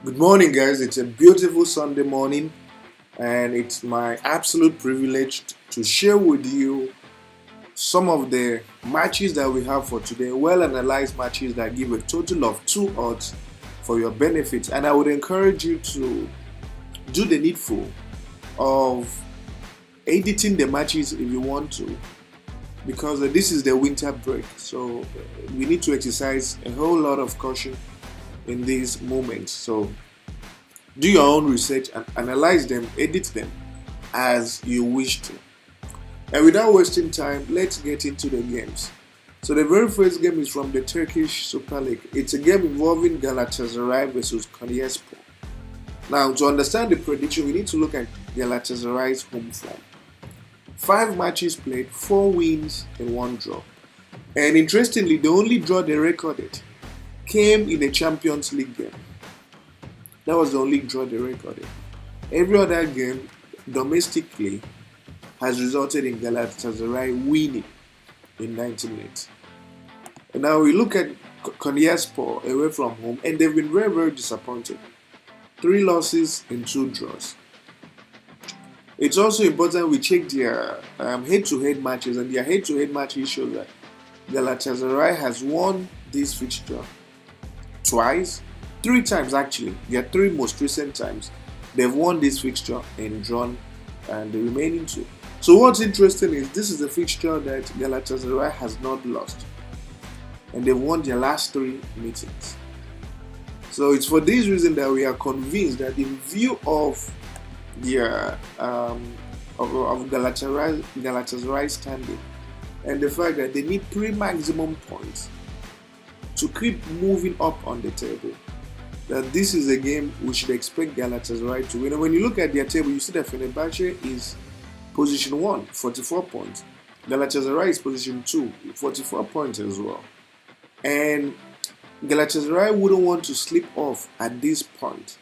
Good morning, guys. It's a beautiful Sunday morning, and it's my absolute privilege to share with you some of the matches that we have for today. Well analyzed matches that give a total of 2 odds for your benefit. And I would encourage you to do the needful of editing the matches if you want to, because this is the winter break. So we need to exercise a whole lot of caution in these moments. So do your own research and analyze them, edit them as you wish to. And without wasting time, let's get into the games. So the very first game is from the Turkish Super League. It's a game involving Galatasaray versus Konyaspor. Now, to understand the prediction, we need to look at Galatasaray's home form. 5 matches played, 4 wins and 1 draw. And interestingly, the only draw they recorded came in a Champions League game. That was the only draw they recorded. Every other game domestically has resulted in Galatasaray winning in 90 minutes. And now we look at Konyaspor away from home, and they've been very, very disappointed. 3 losses and 2 draws. It's also important we check their head-to-head matches, and their head-to-head matches show that Galatasaray has won this fixture twice, 3 times actually. Their 3 most recent times they've won this fixture and drawn the remaining 2. So what's interesting is this is a fixture that Galatasaray has not lost, and they've won their last 3 meetings. So it's for this reason that we are convinced that in view of their of Galatasaray's standing and the fact that they need 3 maximum points to keep moving up on the table, that this is a game we should expect Galatasaray to win. And when you look at their table, you see that Fenerbahce is position 1, 44 points. Galatasaray is position 2, 44 points as well. And Galatasaray wouldn't want to slip off at this point.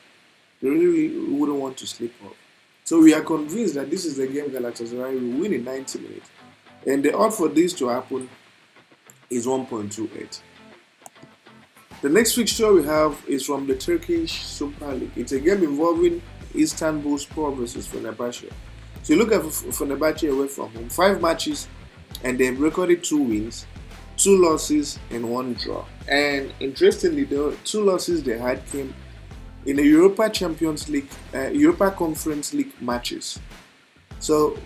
They really wouldn't want to slip off. So we are convinced that this is the game Galatasaray will win in 90 minutes. And the odds for this to happen is 1.28. The next fixture we have is from the Turkish Super League. It's a game involving Istanbulspor versus Fenerbahce. So you look at Fenerbahce away from home, 5 matches, and they've recorded 2 wins, 2 losses, and 1 draw. And interestingly, the 2 losses they had came in the Europa Champions League, Europa Conference League matches. So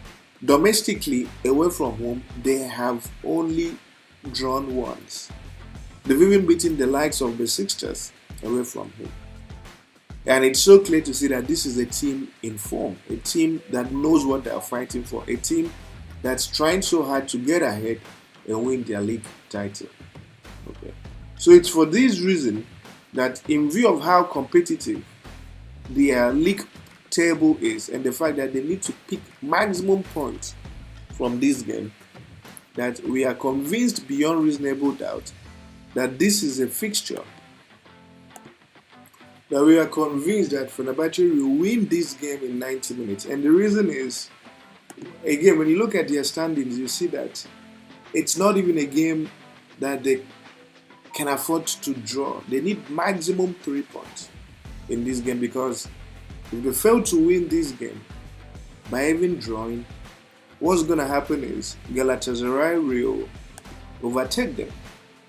domestically, away from home, they have only drawn once. They've even beaten the likes of the fixtures away from home. And it's so clear to see that this is a team in form, a team that knows what they are fighting for, a team that's trying so hard to get ahead and win their league title. Okay. So it's for this reason that in view of how competitive their league table is and the fact that they need to pick maximum points from this game, that we are convinced beyond reasonable doubt that this is a fixture that we are convinced that Fenerbahce will win this game in 90 minutes. And the reason is, again, when you look at their standings, you see that it's not even a game that they can afford to draw. They need maximum 3 points in this game, because if they fail to win this game by even drawing, what's going to happen is Galatasaray will overtake them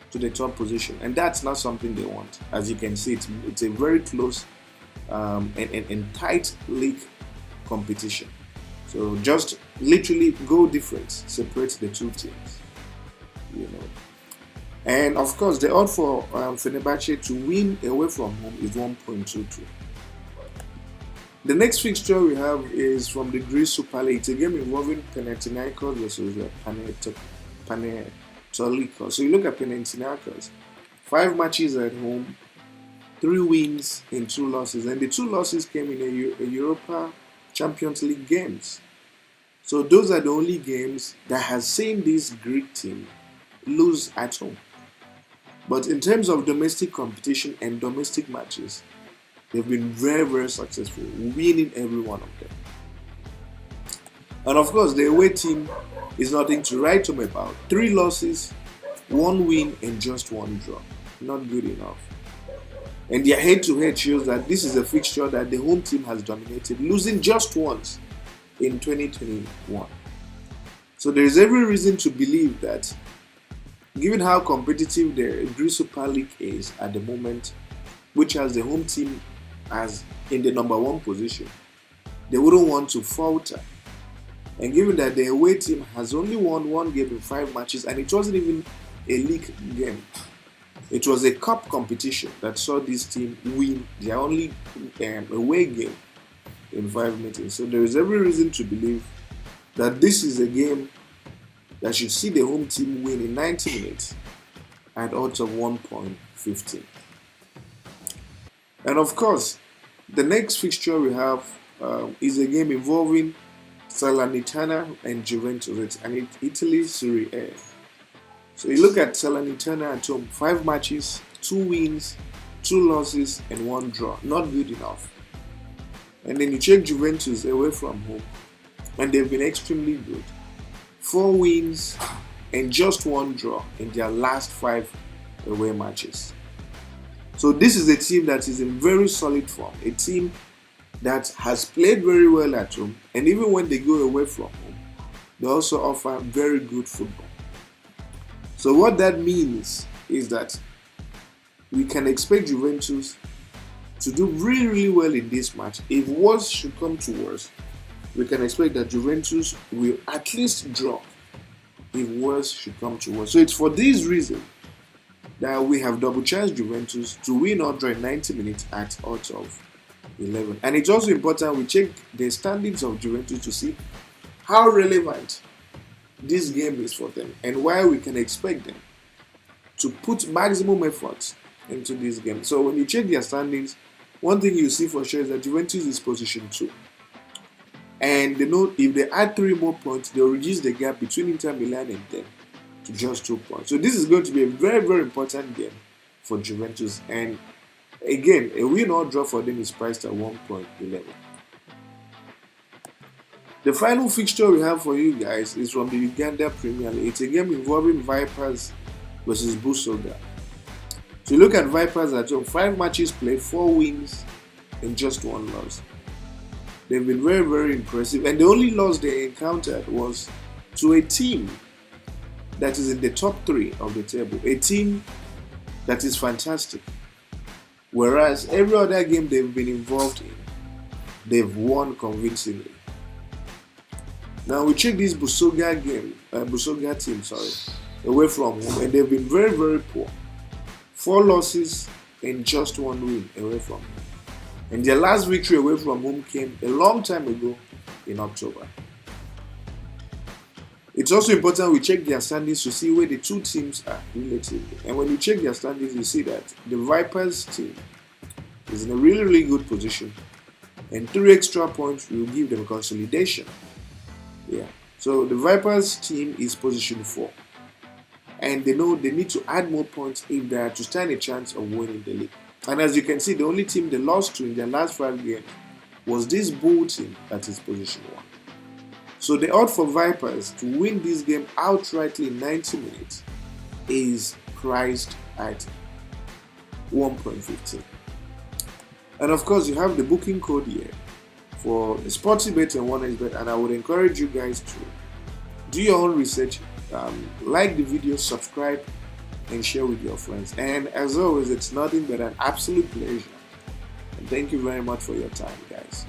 to the top position, and that's not something they want. As you can see, it's a very close and tight league competition. So just literally goal difference separates the 2 teams, you know. And of course, the odds for Fenerbahce to win away from home is 1.22. The next fixture we have is from the Greece Super League. It's a game involving Panathinaikos versus Panathinaikos. So you look at Panathinaikos, 5 matches at home, 3 wins and 2 losses. And the 2 losses came in a Europa Champions League games. So those are the only games that has seen this Greek team lose at home. But in terms of domestic competition and domestic matches, they've been very, very successful, winning every one of them. And of course, the away team is nothing to write home about. 3 losses, 1 win, and just 1 draw. Not good enough. And their head-to-head shows that this is a fixture that the home team has dominated, losing just once in 2021. So there is every reason to believe that, given how competitive the Greece Super League is at the moment, which has the home team as in the number one position, they wouldn't want to falter. And given that the away team has only won one game in 5 matches, and it wasn't even a league game, it was a cup competition that saw this team win their only away game in 5 meetings. So there is every reason to believe that this is a game that should see the home team win in 90 minutes at odds of 1.15. And of course, the next fixture we have is a game involving Salernitana and Juventus, and Italy Serie A. So you look at Salernitana at home, 5 matches, 2 wins, 2 losses, and 1 draw. Not good enough. And then you check Juventus away from home, and they've been extremely good. 4 wins and just 1 draw in their last 5 away matches. So this is a team that is in very solid form, a team that has played very well at home, and even when they go away from home, they also offer very good football. So what that means is that we can expect Juventus to do really, really well in this match. If worse should come to worse, we can expect that Juventus will at least draw if worse should come to worse. So it's for this reason that we have double chance Juventus to win or draw in 90 minutes at odds of 11. And it's also important we check the standings of Juventus to see how relevant this game is for them and why we can expect them to put maximum effort into this game. So when you check their standings, one thing you see for sure is that Juventus is position 2. And they know if they add 3 more points, they'll reduce the gap between Inter Milan and them to just 2 points. So this is going to be a very, very important game for Juventus. And again, a win or draw for them is priced at 1.11. The final fixture we have for you guys is from the Uganda Premier League. It's a game involving Vipers versus Busoga. So you look at Vipers at home, 5 matches played, 4 wins and just 1 loss. They've been very, very impressive. And the only loss they encountered was to a team that is in the top 3 of the table. A team that is fantastic. Whereas every other game they've been involved in, they've won convincingly. Now we check this Busoga team, away from home, and they've been very, very poor. 4 losses and just 1 win away from home. And their last victory away from home came a long time ago in October. It's also important we check their standings to see where the 2 teams are relatively. And when you check their standings, you see that the Vipers team is in a really, really good position. And 3 extra points will give them consolidation. Yeah. So the Vipers team is position 4. And they know they need to add more points if they are to stand a chance of winning the league. And as you can see, the only team they lost to in their last 5 games was this Bull team that is position 1. So the odds for Vipers to win this game outrightly in 90 minutes is priced at 1.15. And of course, you have the booking code here for the Sportsybet and 1xBet, and I would encourage you guys to do your own research, like the video, subscribe, and share with your friends. And as always, it's nothing but an absolute pleasure. And thank you very much for your time, guys.